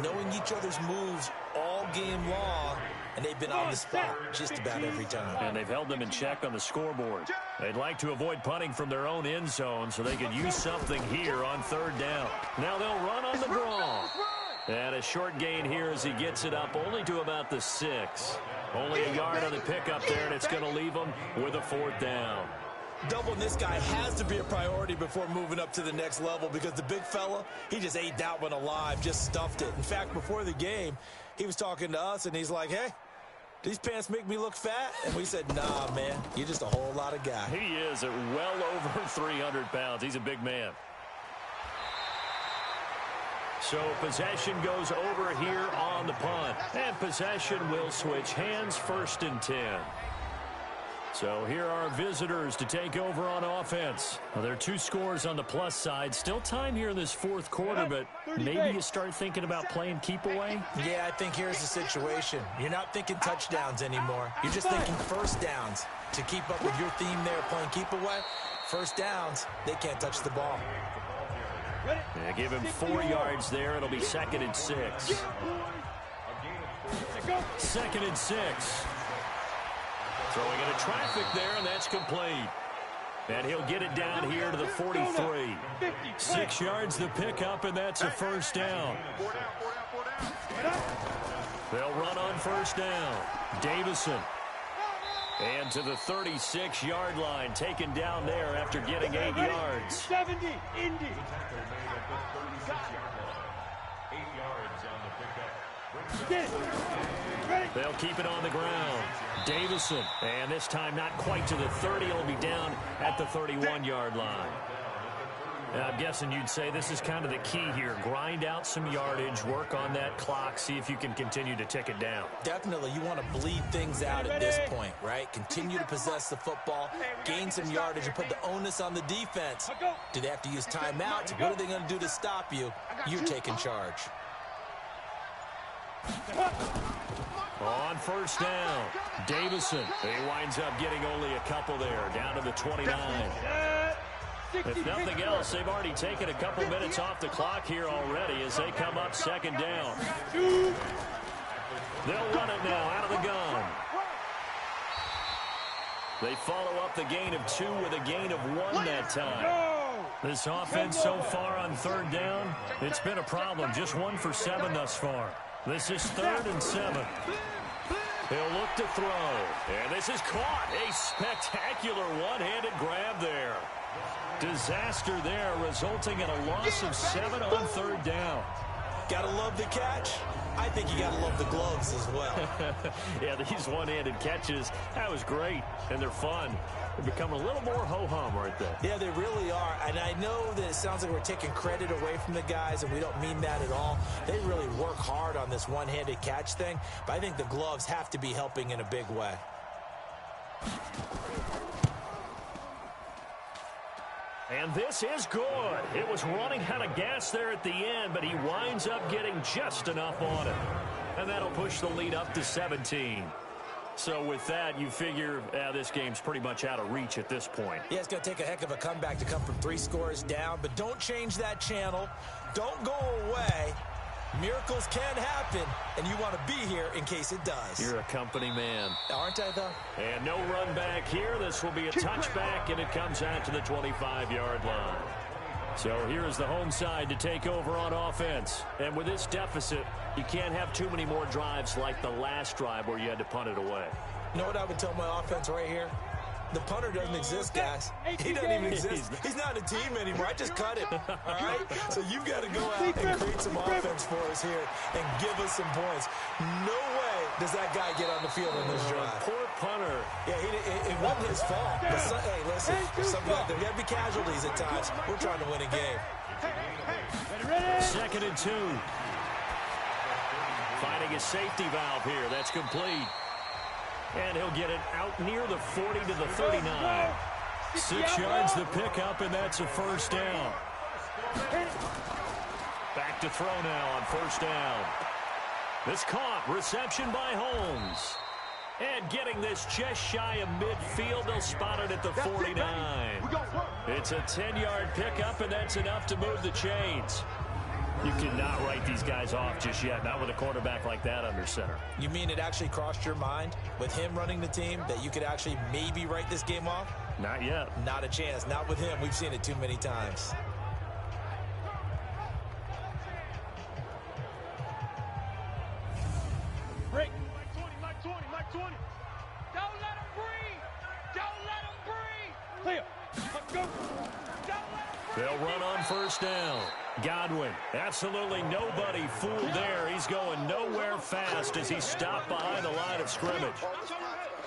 knowing each other's moves all game long, and they've been on the spot just about every time. And they've held them in check on the scoreboard. They'd like to avoid punting from their own end zone so they could use something here on third down. Now they'll run on the draw. And a short gain here as he gets it up only to about the 6. Only a yard on the pickup there, and it's going to leave him with a 4th down. Doubling this guy has to be a priority before moving up to the next level because the big fella, he just ate that one alive, just stuffed it. In fact, before the game, he was talking to us, and he's like, hey, these pants make me look fat? And we said, nah, man, you're just a whole lot of guy. He is at well over 300 pounds. He's a big man. So possession goes over here on the punt. And possession will switch hands, 1st and 10. So here are visitors to take over on offense. Well, there are 2 scores on the plus side. Still time here in this 4th quarter, but maybe you start thinking about playing keep away? Yeah, I think here's the situation. You're not thinking touchdowns anymore. You're just thinking first downs. To keep up with your theme there, playing keep away, first downs, they can't touch the ball. Yeah, give him 4 yards there. It'll be 2nd and 6. 2nd and 6. Throwing into traffic there, and that's complete. And he'll get it down here to the 43. 6 yards the pickup, and that's a 1st down. They'll run on 1st down. Davison. And to the 36-yard line, taken down there after getting 8 yards. 70, Indy. They'll keep it on the ground. Davison, and this time not quite to the 30. It'll be down at the 31-yard line. I'm guessing you'd say this is kind of the key here. Grind out some yardage, work on that clock, see if you can continue to tick it down. Definitely. You want to bleed things out at this point, right? Continue to possess the football, gain some yardage, and put the onus on the defense. Do they have to use timeouts? What are they going to do to stop you? You're taking charge. On 1st down, Davison. He winds up getting only a couple there, down to the 29. If nothing else, they've already taken a couple minutes off the clock here already as they come up 2nd down. They'll run it now out of the gun. They follow up the gain of 2 with a gain of 1 that time. This offense so far on 3rd down, it's been a problem. Just 1 for 7 thus far. This is 3rd and 7. He'll look to throw. And this is caught. A spectacular one-handed grab there. Disaster there, resulting in a loss of 7 on 3rd down. Gotta love the catch. I think you gotta love the gloves as well. Yeah, these one-handed catches, that was great, and they're fun. They're becoming a little more ho-hum right there. Yeah, they really are, and I know that it sounds like we're taking credit away from the guys, and we don't mean that at all. They really work hard on this one-handed catch thing, but I think the gloves have to be helping in a big way. And this is good. It was running out of gas there at the end, but he winds up getting just enough on it. And that'll push the lead up to 17. So with that, you figure this game's pretty much out of reach at this point. Yeah, it's going to take a heck of a comeback to come from 3 scores down, but don't change that channel. Don't go away. Miracles can happen, and you want to be here in case it does. You're a company man. Aren't I, though? And no run back here. This will be a touchback, and it comes out to the 25-yard line. So here's the home side to take over on offense. And with this deficit, you can't have too many more drives like the last drive where you had to punt it away. You know what I would tell my offense right here? The punter doesn't exist, guys. He doesn't even exist. He's not a team anymore. I just cut him. All right? So you've got to go out and create some offense for us here and give us some points. No way does that guy get on the field on this drive. Poor punter. Yeah, it wasn't his fault. But hey, listen, there got to be casualties at times. We're trying to win a game. 2nd and 2. Finding a safety valve here. That's complete. And he'll get it out near the 40 to the 39. 6 yards the pickup, and that's a first down. Back to throw now on first down. This caught. Reception by Holmes. And getting this just shy of midfield, they'll spot it at the 49. It's a 10-yard pickup, and that's enough to move the chains. You cannot write these guys off just yet, not with a quarterback like that under center. You mean it actually crossed your mind with him running the team that you could actually maybe write this game off? Not yet. Not a chance. Not with him. We've seen it too many times. Break. Mike 20. Don't let him breathe. Don't let him breathe. Clear. Let's go. Don't let him breathe. They'll run on first down. Godwin, absolutely nobody fooled there. He's going nowhere fast as he stopped behind the line of scrimmage.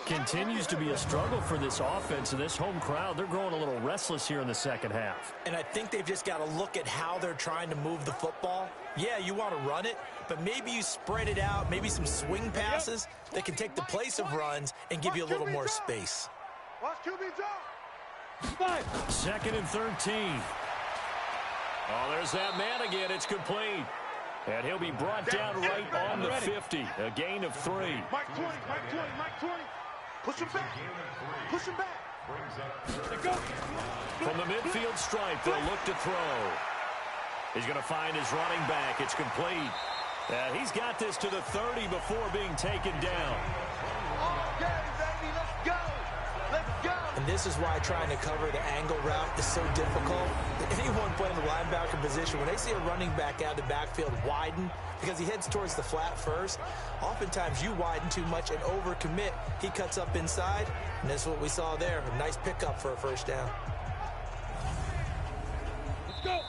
Continues to be a struggle for this offense and this home crowd. They're growing a little restless here in the second half. And I think they've just got to look at how they're trying to move the football. Yeah, you want to run it, but maybe you spread it out, maybe some swing passes that can take the place of runs and give you a little more space. Watch QB drop. 2nd and 13. Oh, there's that man again. It's complete. And he'll be brought down right on the 50. A gain of 3. Mike 20. Push him back. From the midfield stripe, they'll look to throw. He's going to find his running back. It's complete. He's got this to the 30 before being taken down. Okay, baby, let's go. And this is why trying to cover the angle route is so difficult. Anyone playing the linebacker position, when they see a running back out of the backfield widen because he heads towards the flat first, oftentimes you widen too much and overcommit. He cuts up inside, and that's what we saw there. A nice pickup for a first down. Let's go.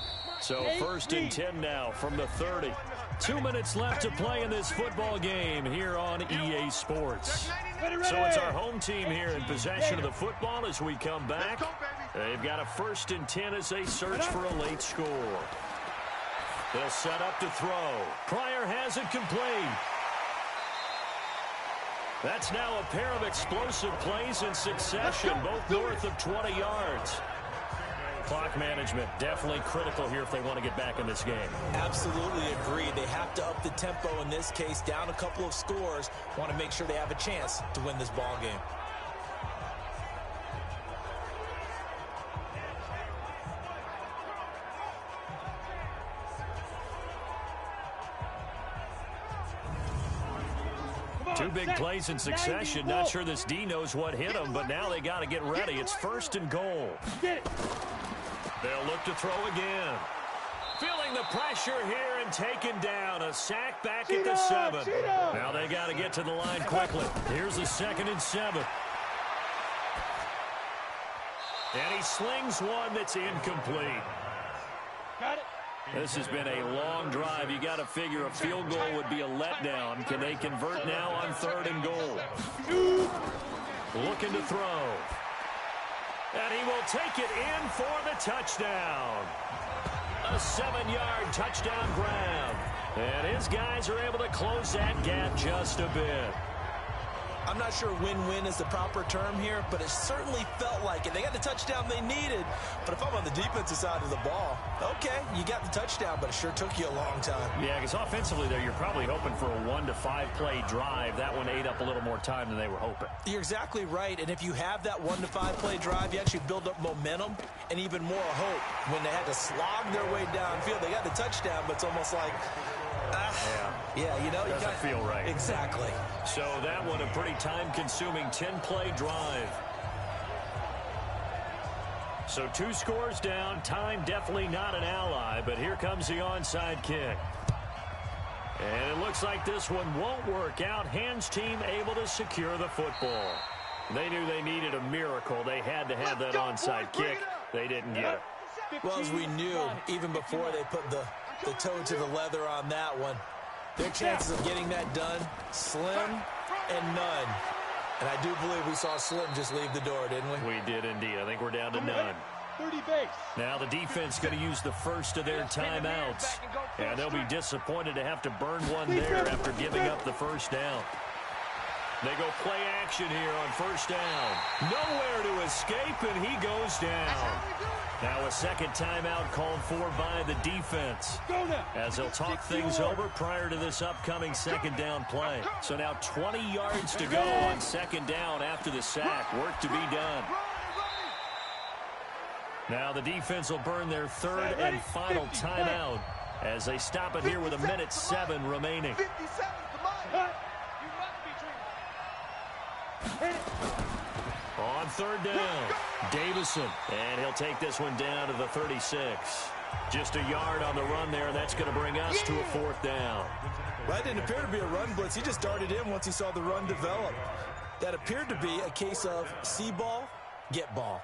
So 1st and 10 now from the 30. 2 minutes left to play in this football game here on EA Sports. So it's our home team here in possession of the football as we come back. They've got a 1st and 10 as they search for a late score. They'll set up to throw. Pryor has it complete. That's now a pair of explosive plays in succession, both north of 20 yards. Clock management definitely critical here if they want to get back in this game. Absolutely agreed. They have to up the tempo in this case, down a couple of scores. Want to make sure they have a chance to win this ball game. Two big plays in succession. Not sure this D knows what hit him, but now they got to get ready. It's 1st and goal. They'll look to throw again. Feeling the pressure here and taken down. A sack back at the 7. Now they got to get to the line quickly. Here's a 2nd and 7. And he slings one that's incomplete. Got it. This has been a long drive. You got to figure a field goal would be a letdown. Can they convert now on 3rd and goal? Looking to throw. And he will take it in for the touchdown. A 7-yard touchdown grab. And his guys are able to close that gap just a bit. I'm not sure win-win is the proper term here, but it certainly felt like it. They got the touchdown they needed, but if I'm on the defensive side of the ball, okay, you got the touchdown, but it sure took you a long time. Yeah, because offensively there, you're probably hoping for a 1 to 5 play drive. That one ate up a little more time than they were hoping. You're exactly right, and if you have that 1 to 5 play drive, you actually build up momentum and even more hope. When they had to slog their way downfield, they got the touchdown, but it's almost like, yeah, you know, doesn't feel right. Exactly. So that one a pretty time-consuming 10-play drive. So 2 scores down. Time definitely not an ally, but here comes the onside kick. And it looks like this one won't work out. Hands team able to secure the football. They knew they needed a miracle. They had to have that onside kick. They didn't get it. Well, as we knew, even before they put the toe to the leather on that one, their chances of getting that done, slim and none. And I do believe we saw Slim just leave the door, didn't we? We did indeed. I think we're down to none. 30 base. Now the defense going to use the first of their timeouts. And they'll be disappointed to have to burn one there after giving up the first down. They go play action here on first down. Nowhere to escape, and he goes down. Now a second timeout called for by the defense, as they'll talk things over prior to this upcoming second down play. So now 20 yards to go on second down after the sack. Work to be done. Now the defense will burn their third and final timeout as they stop it here with 1:07 remaining. On third down, Davison, and he'll take this one down to the 36. Just a yard on the run there, and that's going to bring us to a 4th down. Well, that didn't appear to be a run blitz. He just darted in once he saw the run develop. That appeared to be a case of see ball, get ball.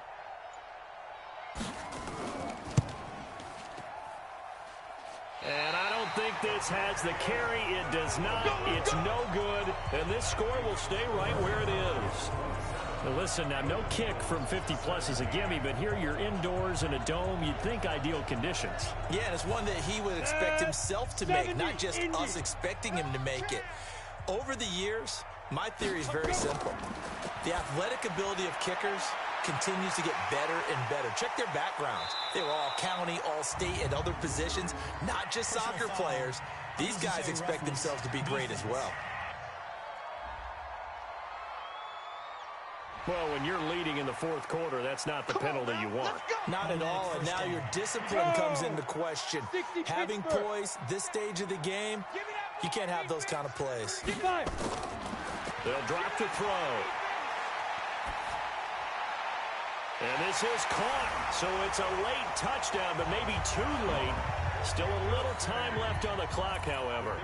And I don't think this has the carry. It does not. It's no good. And this score will stay right where it is. Now listen, now no kick from 50-plus is a gimme, but here you're indoors in a dome. You'd think ideal conditions. Yeah, and it's one that he would expect himself to make, not just us expecting him to make it. Over the years, my theory is very simple. The athletic ability of kickers continues to get better and better. Check their backgrounds. They were all county, all state, and other positions, not just soccer players. These guys expect themselves to be great as well. Well, when you're leading in the 4th quarter, that's not the penalty you want. Not at all, and now your discipline comes into question. Having poise this stage of the game, you can't have those kind of plays. They'll drop to throw. And this is caught, so it's a late touchdown, but maybe too late. Still a little time left on the clock, however.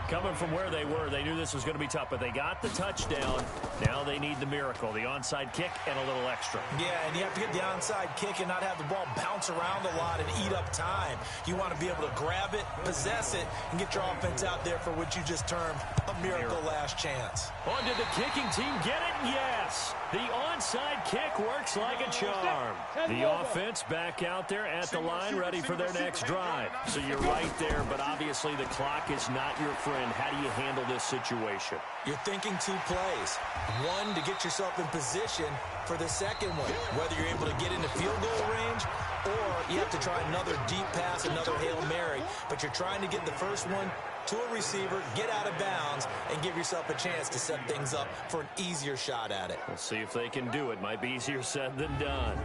Coming from where they were, they knew this was going to be tough, but they got the touchdown. Now they need the miracle, the onside kick and a little extra. Yeah, and you have to get the onside kick and not have the ball bounce around a lot and eat up time. You want to be able to grab it, possess it, and get your offense out there for what you just termed a miracle last chance. On did the kicking team get it? Yes. The onside kick works like a charm. The offense back out there at the line, ready for their next drive. So you're right there, but obviously the clock is not your friend. How do you handle this situation? You're thinking 2 plays. One, to get yourself in position for the second one, whether you're able to get into field goal range or you have to try another deep pass, another Hail Mary, but you're trying to get the first one to a receiver, get out of bounds, and give yourself a chance to set things up for an easier shot at it. We'll see if they can do it. Might be easier said than done.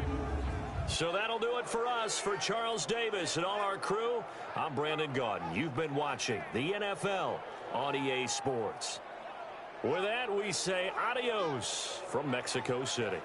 So that'll do it for us. For Charles Davis and all our crew, I'm Brandon Gaudin. You've been watching the NFL on EA Sports. With that, we say adios from Mexico City.